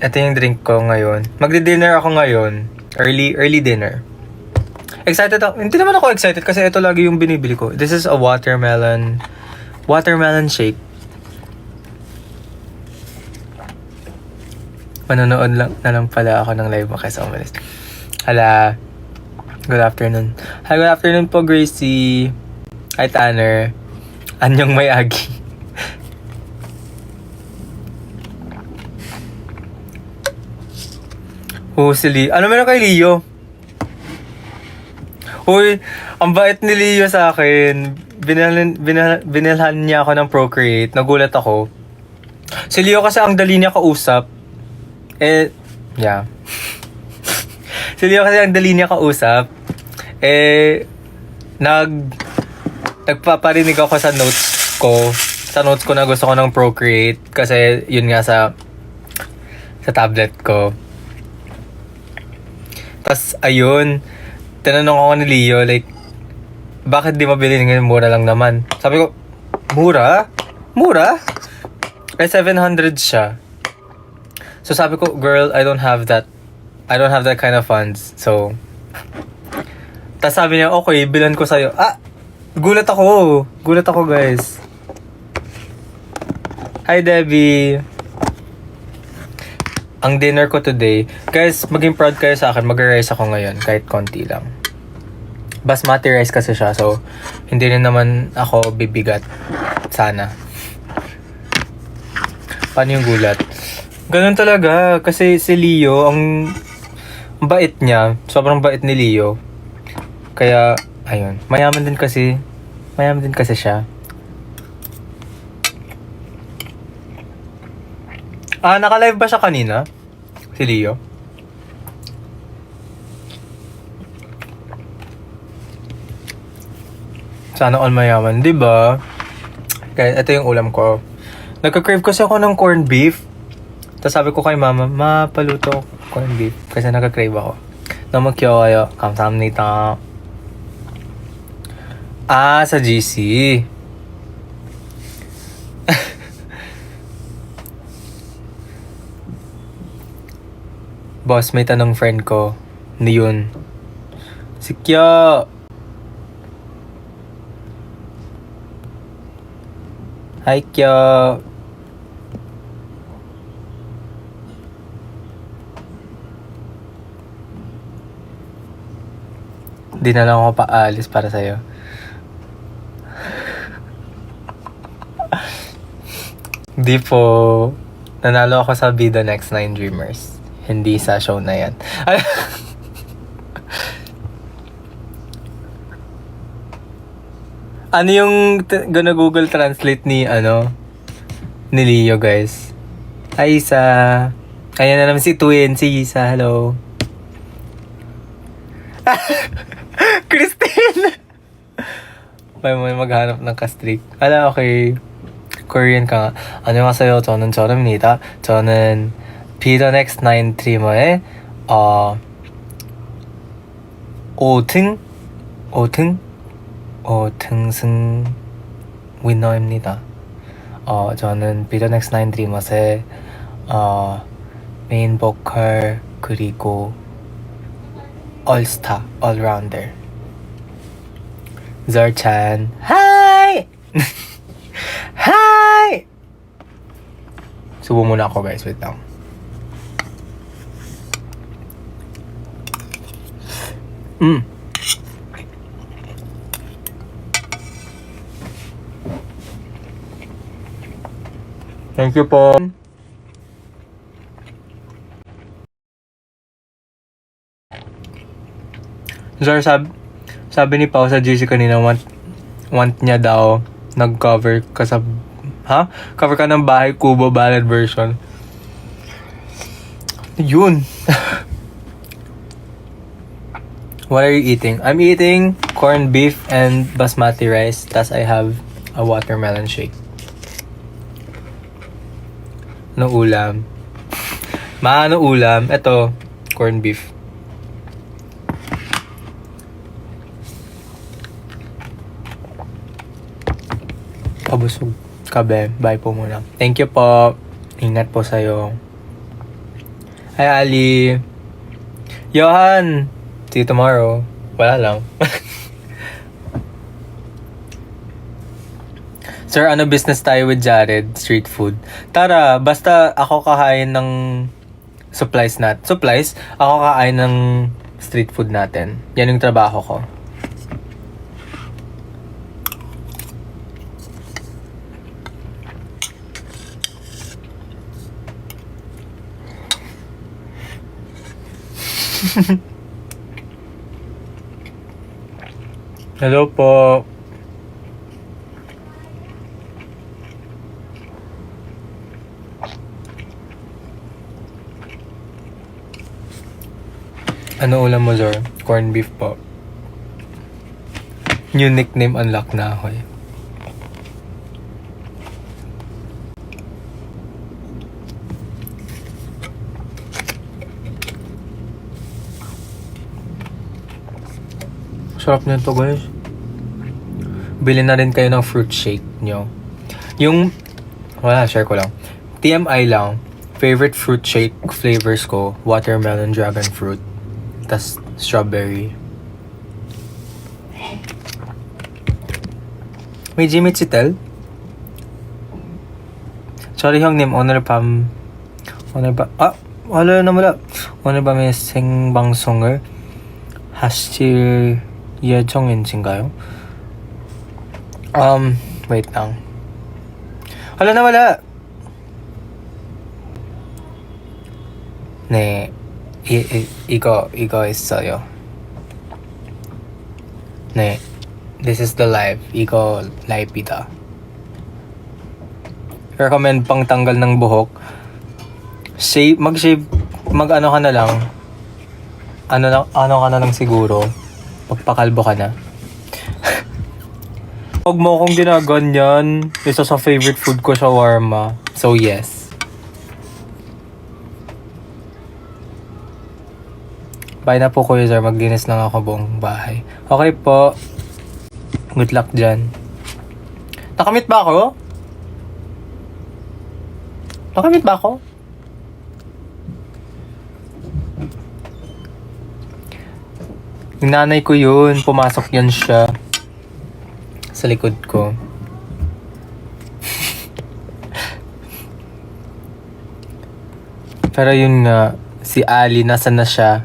Ito yung drink ko ngayon. Magdi-dinner ako ngayon. Early dinner. Excited ako. Hindi naman ako excited kasi ito lagi yung binibili ko. This is a watermelon shake. Manonood na lang pala ako ng live mo kaysa umalis. Hala. Good afternoon. Hi, good afternoon po, Gracie. Hi, Tanner. Anyong may agi. Si Leo. Ano meron kay Leo? Uy, ang bait ni Leo sa akin. Binilhan niya ako ng Procreate. Nagulat ako. Si Leo kasi ang dali niya kausap. Yeah. Si Leo kasi ang dali niya kausap. Nagpaparinig ako sa notes ko. Sa notes ko na gusto ko ng Procreate. Kasi yun nga sa tablet ko. Tas ayun. Tinanong ako ni Leo, like, bakit di mabili ngayon? Mura lang naman. Sabi ko, mura? Mura? 700 siya. So sabi ko, girl, I don't have that kind of funds. So, tas sabi niya, okay, bilan ko sa'yo. Gulat ako guys. Hi, Debbie. Ang dinner ko today, guys, maging proud kayo sa akin, mag-rice ako ngayon, kahit konti lang. Basmati rice kasi siya, so, hindi rin naman ako bibigat. Sana. Paano yung gulat? Ganun talaga, kasi si Leo, ang bait niya, sobrang bait ni Leo. Kaya, ayun, mayaman din kasi siya. Naka-live ba siya kanina? Si Leo? Sana all mayaman, di ba? Kaya ito yung ulam ko. Nagka-crave kasi ako ng corned beef. Tapos sabi ko kay mama, paluto corned beef. Kasi nagka-crave ako. Namakyo kayo. Kamsahamnita. Sa GC. Boss, may tanong friend ko. Ni yun. Si Kyo. Hi, Kyo. Di na lang ako paalis para sa'yo. Di po. Nanalo ako sa Be The Next 9 Dreamers. Hindi sa show na yan. Ano yung gonna Google Translate ni Leo, guys? Hi, Isa. Ayan na naman si Twin. Si Isa, hello. Christine! May maghanap ng kastrik. Okay. Korean ka nga. 안녕하세요. 저는 저름입니다. 저는 Be The Next 9 드리머의 5등승 위너입니다. 저는 Be The Next 9 드리머의 메인 보컬 그리고 올스타, allrounder. Zorchan. Hi! Hi! Subo muna ako, guys. Wait lang. Thank you po. Zor, sabi ni Pao sa GC kanina, want niya daw nag-cover ka sa... Cover ka ng Bahay Kubo ballad version. Yun. What are you eating? I'm eating corned beef and basmati rice. Tas I have a watermelon shake. Ano ulam? Ano ulam? Ito, corned beef. Pabusog ka, be. Bye po muna. Thank you po. Ingat po sa'yo. Hi, Ali. Johan! See you tomorrow. Wala lang. Sir, ano business tayo with Jared? Street food. Tara, basta ako kahain ng supplies nat. Supplies? Ako kahain ng street food natin. Yan yung trabaho ko. Hello po. Ano ulam mo, Zor? Corn beef po. New nickname unlock na ako eh. Sarap nito, guys. Bili na rin kayo ng fruit shake nyo. Yung, wala, share ko lang. TMI lang, favorite fruit shake flavors ko, watermelon, dragon fruit, tas strawberry. May Jimmy Chitel? Sorry yung name, honor ba, wala na wala. Honor ba may 생방송을 하실 예정인가요? Wait lang. Wala na wala. 네, 이거 있어요. 네, this is the live. 이거 live이다. Recommend pang tanggal ng buhok. Shave, mag-ano ka na lang. Ano ka na lang siguro. Pagpakalbo ka na. Huwag mo akong ginaganyan. Isa sa favorite food ko, shawarma. So, yes. Bye na po, Kuya Zar. Maglinis lang ako buong bahay. Okay po. Good luck dyan. Nakamit ba ako? Nakamit ba ako? Yung nanay ko yun. Pumasok yan siya. Sa likod ko. Pero yun nga, si Ali, nasan na siya?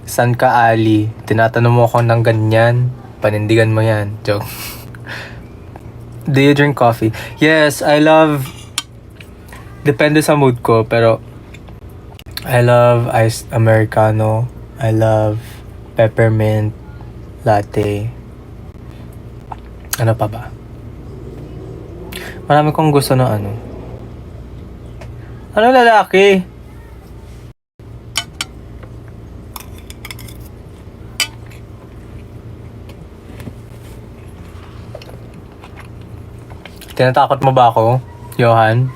San ka, Ali? Tinatanong mo ako ng ganyan. Panindigan mo yan. Joke. Do you drink coffee? Yes, I love... Depende sa mood ko, pero... I love iced Americano. I love peppermint latte. Ano pa ba? Marami kong gusto na ano. Ano lalaki? Tinatakot mo ba ako, Johan?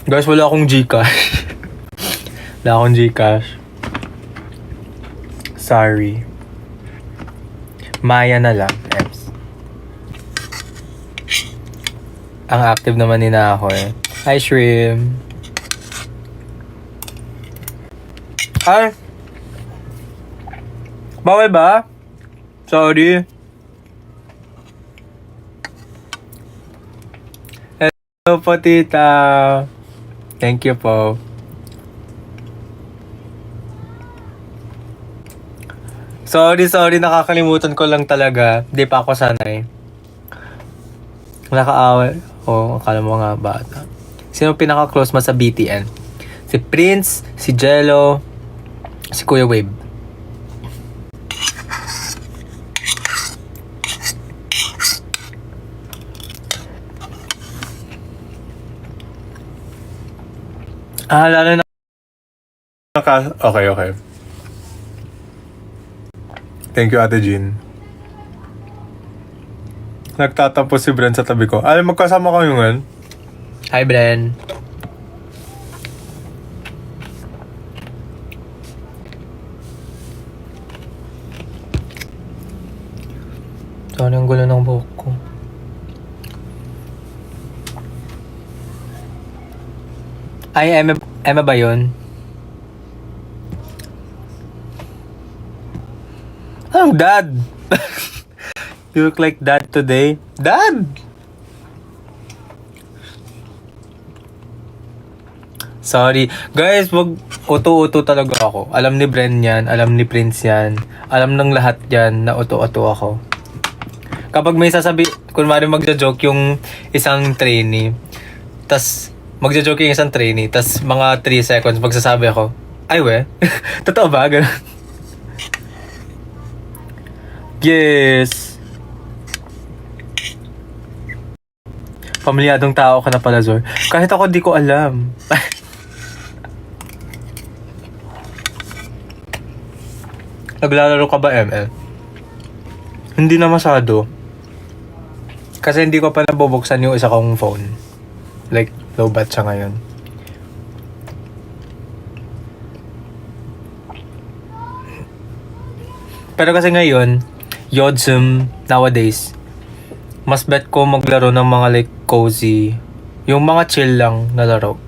Guys, wala akong Gcash. Wala akong Gcash. Sorry. Maya na lang, Ems. Ang active naman ni na ako eh. Hi, Shrim. Ay! Bawal ba? Sorry. Hello po, tita. Thank you po. Sorry, nakakalimutan ko lang talaga. Di pa ako sanay. Nakaaway. Akala mo nga bata. Sino pinaka-close mo sa BTN? Si Prince, si Jello, si Kuya Wave. Lalo na... Okay. Thank you, Ate Jean. Nagtatampo si Bren sa tabi ko. Magkasama kayo ngayon? Hi, Bren. Sorry, ang gulo ng buhok ko. Ay, Emma ba yun? Anong dad? You look like dad today. Dad! Sorry. Guys, wag uto-uto talaga ako. Alam ni Bren yan, alam ni Prince yan, alam ng lahat yan na uto-uto ako. Kapag may kunwari magja-joke yung isang trainee, tas magja-joke yung isang trainee, tas mga 3 seconds magsasabi ako, ay we, totoo ba? Ganun. Yes. Pamilyadong tao ka na pala, Zor. Kahit ako di ko alam. Naglalaro ka ba, ML? Hindi na masyado. Kasi hindi ko pa nabubuksan yung isa kong phone. Like, low bat siya ngayon. Pero kasi ngayon, Yodsum nowadays, mas bet ko maglaro ng mga like cozy, yung mga chill lang na laro.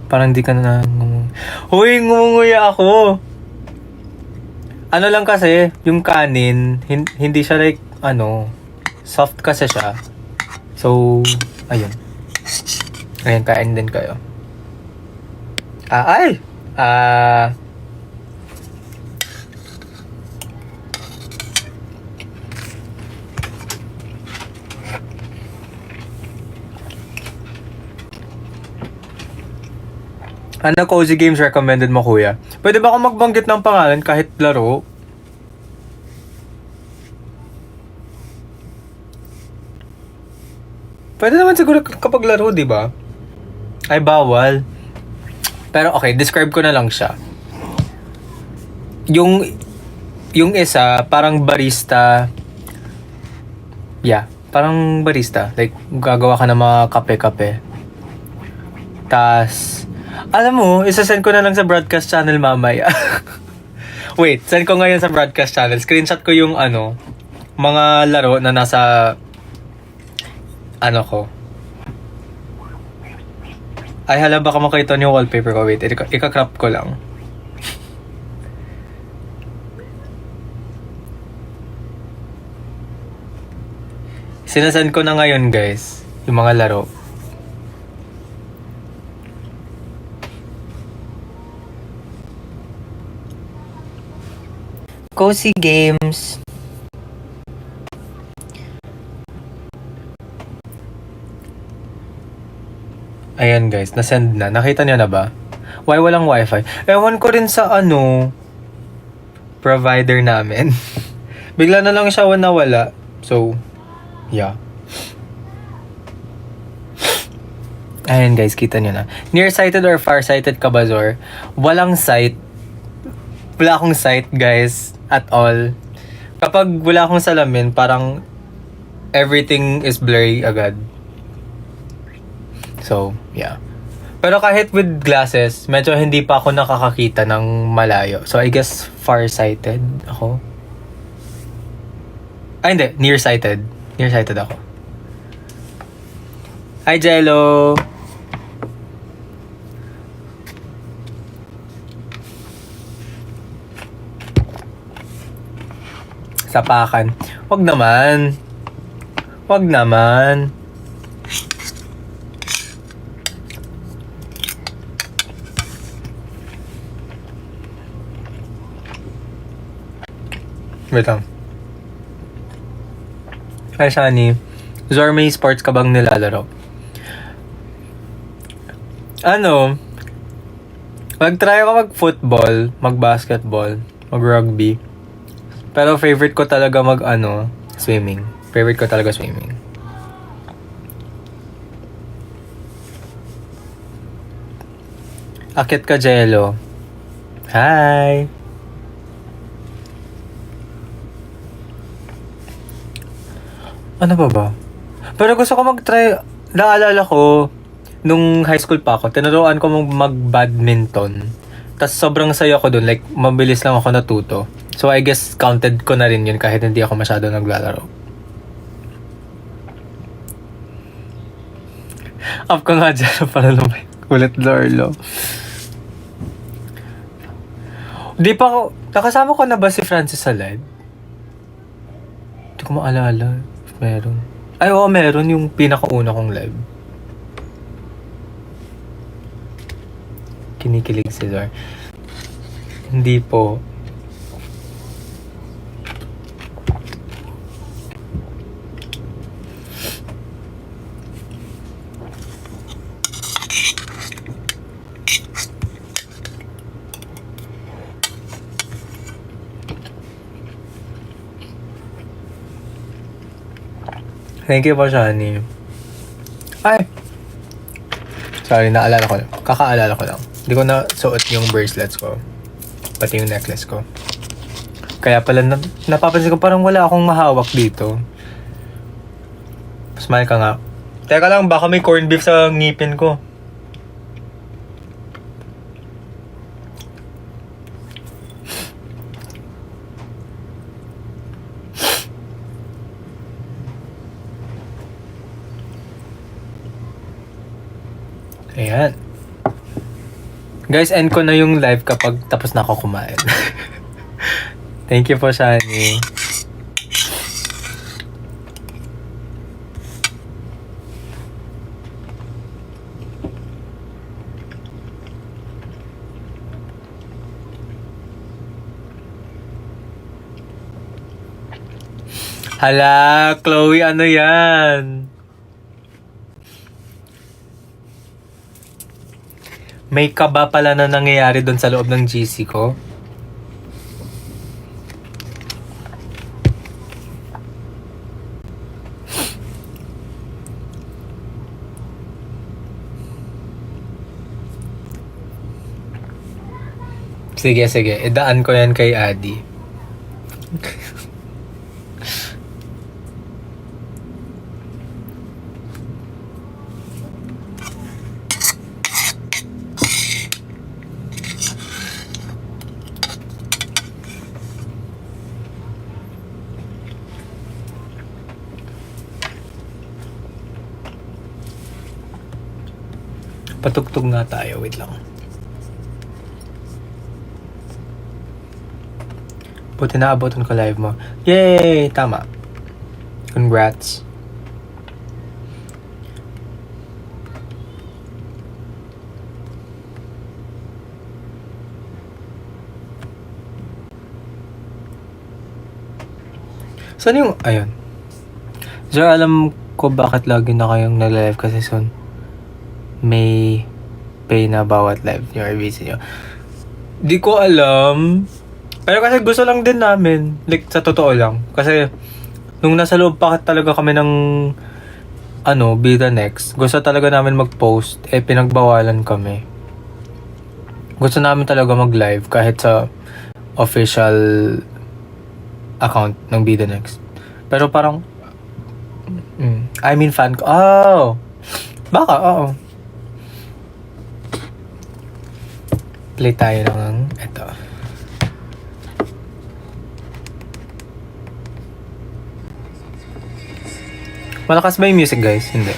Parang di ka na Huy, ngumunguya ako! Ano lang kasi, yung kanin, hindi siya like, soft kasi siya. So, ayun. Ayun, kain din kayo. Ano cozy games recommended mo, kuya? Pwede ba ako magbanggit ng pangalan kahit laro? Pwede naman siguro kapag laro, di ba? Ay, bawal. Pero okay, describe ko na lang siya. Yung isa, parang barista. Yeah, parang barista. Like, gagawa ka ng mga kape-kape. Tas, alam mo, isa-send ko na lang sa broadcast channel mamaya. Wait, send ko ngayon sa broadcast channel. Screenshot ko yung mga laro na nasa ko. Ay, hala, baka makita niyo yung wallpaper ko. Wait, ika-crop ko lang. Sinasend ko na ngayon, guys, yung mga laro. Cozy games. Ayan guys, nasend na. Nakita niyo na ba? Why walang wifi? Ewan ko rin sa provider namin. Bigla na lang siya nawala. So, yeah. Ayan guys, kita niyo na. Nearsighted or farsighted ka ba, Zor? Walang sight. Wala akong sight, guys. At all. Kapag wala akong salamin, parang everything is blurry agad. So, yeah. Pero kahit with glasses, medyo hindi pa ako nakakakita ng malayo. So, I guess farsighted ako. Ay, hindi. Nearsighted. Nearsighted ako. Hi, Jello! Sapakan. Wag naman. Wag naman. Wait lang. Kaya Shani, Zor, may sports ka bang nilalaro? Mag-try ako mag-football, mag-basketball, mag-rugby. Pero favorite ko talaga swimming. Favorite ko talaga swimming. Akit ka, Jello. Hi! Ano ba? Pero gusto ko mag-try. Naalala ko, nung high school pa ako, tinuruan ko mag-badminton. Tas sobrang saya ko dun. Like, mabilis lang ako natuto. So, I guess counted ko na rin yun kahit hindi ako masyado naglalaro. Up ka nga dyan para lumay. Kulit Lorlo. Di pa ako... Nakasama ko na ba si Francis sa live? Hindi ko maalala. Meron. Ay, oo, meron yung pinakauna kong live. Kinikilig si Zar. Hindi po. Thank you po, Shani. Ay! Sorry, naalala ko lang. Kakaalala ko lang. Hindi ko na suot yung bracelets ko. Pati yung necklace ko. Kaya pala napapansin ko parang wala akong mahawak dito. Smile ka nga. Teka lang, baka may corned beef sa ngipin ko. Ayan. Guys, end ko na yung live kapag tapos na ako kumain. Thank you po, Shani. Hala, Chloe, ano yan? May kaba pala na nangyayari doon sa loob ng GC ko. Sige, idaan ko yan kay Adi. Patugtog nga tayo. Wait lang. Buti naabotan ko live mo. Yay! Tama. Congrats. Saan yung... Ayun. Sir, alam ko bakit lagi na kayong nag-live kasi soon. May pay na bawat live nyo or busy nyo. Di ko alam. Pero kasi gusto lang din namin. Like, sa totoo lang. Kasi, nung nasa loob pa talaga kami ng Bida Next, gusto talaga namin mag-post. Pinagbawalan kami. Gusto namin talaga mag-live kahit sa official account ng Bida Next. Pero parang, fan ko. Oh! Baka, oo. Play tayo ng ito. Malakas ba yung music, guys? Hindi.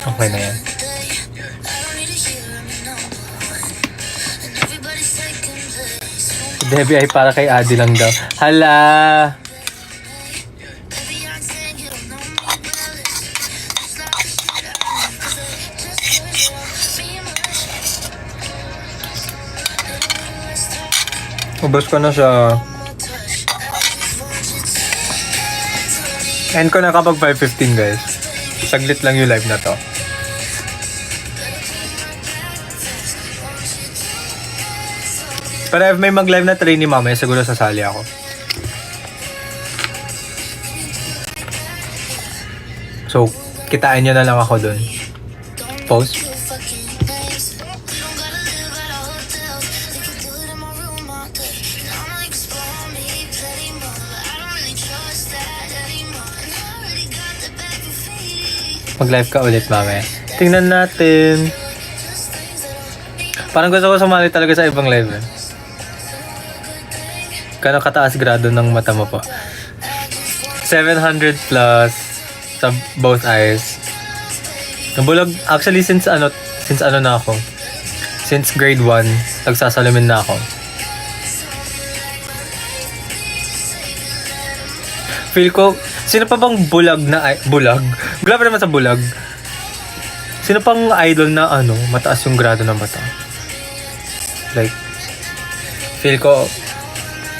Okay na yan. Debbie ay para kay Adi lang daw. Hala! Ubos ko na siya. End ko na kapag 5:15, guys. Saglit lang yung live na to. Pero if may mag-live na trainee mamaya, siguro sasali ako. So, kitain nyo na lang ako dun. Post. Mag-live ka ulit mamaya. Tingnan natin. Parang gusto ko sumali talaga sa ibang live eh. Kano kataas grado ng mata mo po? 700 plus sa both eyes. Nabulag, actually since ano na ako. Since grade 1, nagsasalamin na ako. Feel ko, sino pa bang bulag? Grabe naman sa bulag. Sino pang idol na mataas yung grado ng mata? Like, feel ko,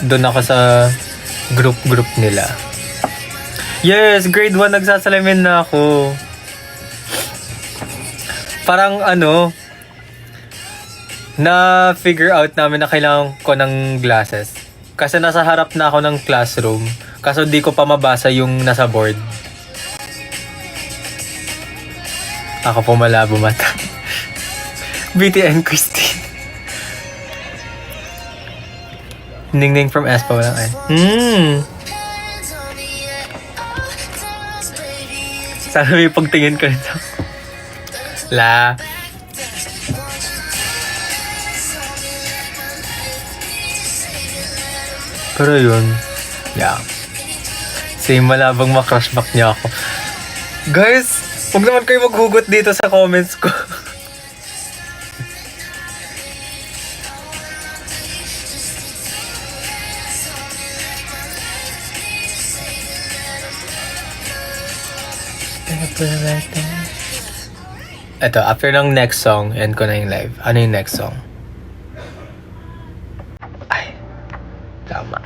doon ako sa group nila. Yes, grade 1 nagsasalamin na ako. Parang na-figure out namin na kailangan ko ng glasses. Kasi nasa harap na ako ng classroom. Kaso di ko pa mabasa yung nasa board. Ako po malabo mata. BTN Christine. Ningning from Espa walang ay. Sana may pagtingin ka nito. La. Pero yun. Yeah. Same, malabang makrushback niya ako. Guys, huwag naman kayo maghugot dito sa comments ko. Eto, after ng next song, end ko na yung live. Ano yung next song? Ay, tama.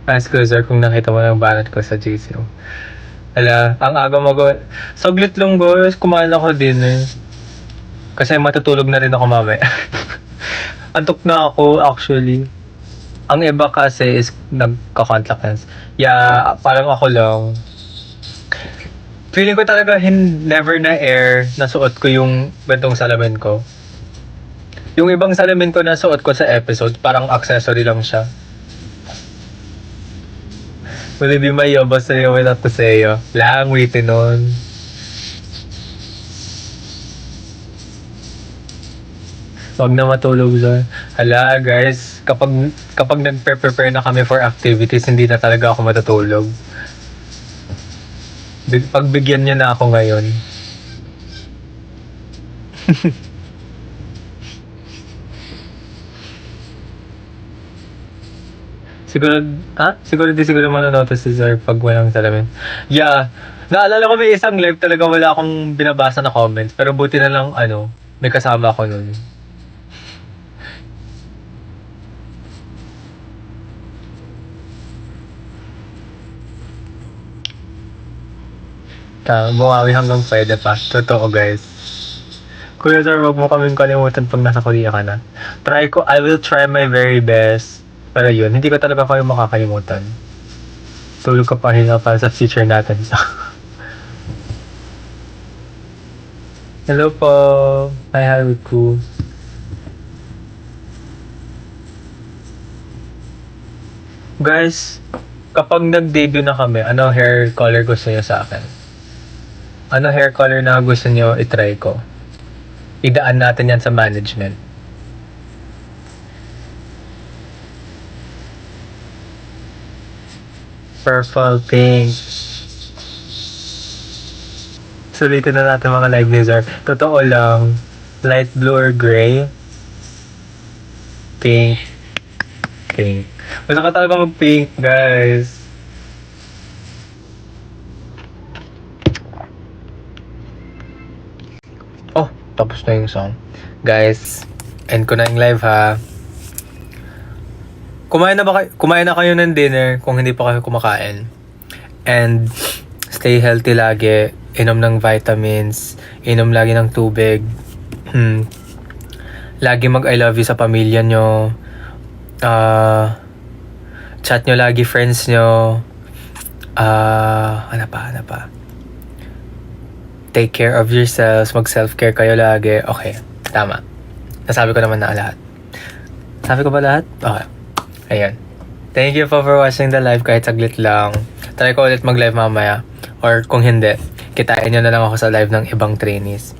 Ask ko, sir, kung nakita mo ng banat ko sa GC. Ala, ang aga saglit lang guys, kumain ako din eh. Kasi matutulog na rin ako mamaya. Antok na ako actually. Ang iba kasi is nagka-contact lens. Yeah, parang ako lang. Feeling ko talaga never na air nasuot ko yung bentong salamin ko. Yung ibang salamin ko na suot ko sa episode, parang accessory lang siya. Will it be my yobas na yung without to say yo? Lang, waitin nun. Wag na matulog dyan. Hala guys, kapag nag-prepare na kami for activities, hindi na talaga ako matutulog. Pagbigyan niya na ako ngayon. Siguro manonotice si Sir pag walang salamin. Yeah. Naalala ko may isang live talaga wala akong binabasa na comments. Pero buti na lang may kasama ako nun. Bumawi hanggang pwede pa. Totoo guys. Kuya Sir, wag mo kaming kalimutan pag nasa Korea ka na. I will try my very best. Pero yun, hindi ko talaga kayo makakalimutan. Tulog ka pa rin para sa future natin. Hello po. Hi, Haruku. Guys, kapag nag-debut na kami, ano hair color gusto niyo sa akin? Ano hair color na gusto niyo itry ko? Idaan natin yan sa management. Purple, pink. Sulitin na natin mga live laser. Totoo lang. Light blue or gray. Pink. Pink. Gusto ka talaga mag-pink, guys. Oh, tapos na yung song. Guys, end ko na yung live ha. Kumain na kayo ng dinner kung hindi pa kayo kumakain. And stay healthy lagi. Inom ng vitamins. Inom lagi ng tubig. Lagi mag I love you sa pamilya nyo. Chat nyo lagi friends nyo. Ano pa? take care of yourselves, mag-self-care kayo lagi. Okay, tama. Nasabi ko naman na lahat. Sabi ko ba lahat? Okay. Ayun. Thank you po for watching the live kahit saglit lang. Try ko ulit mag-live mamaya. Or kung hindi, kitain nyo na lang ako sa live ng ibang trainees.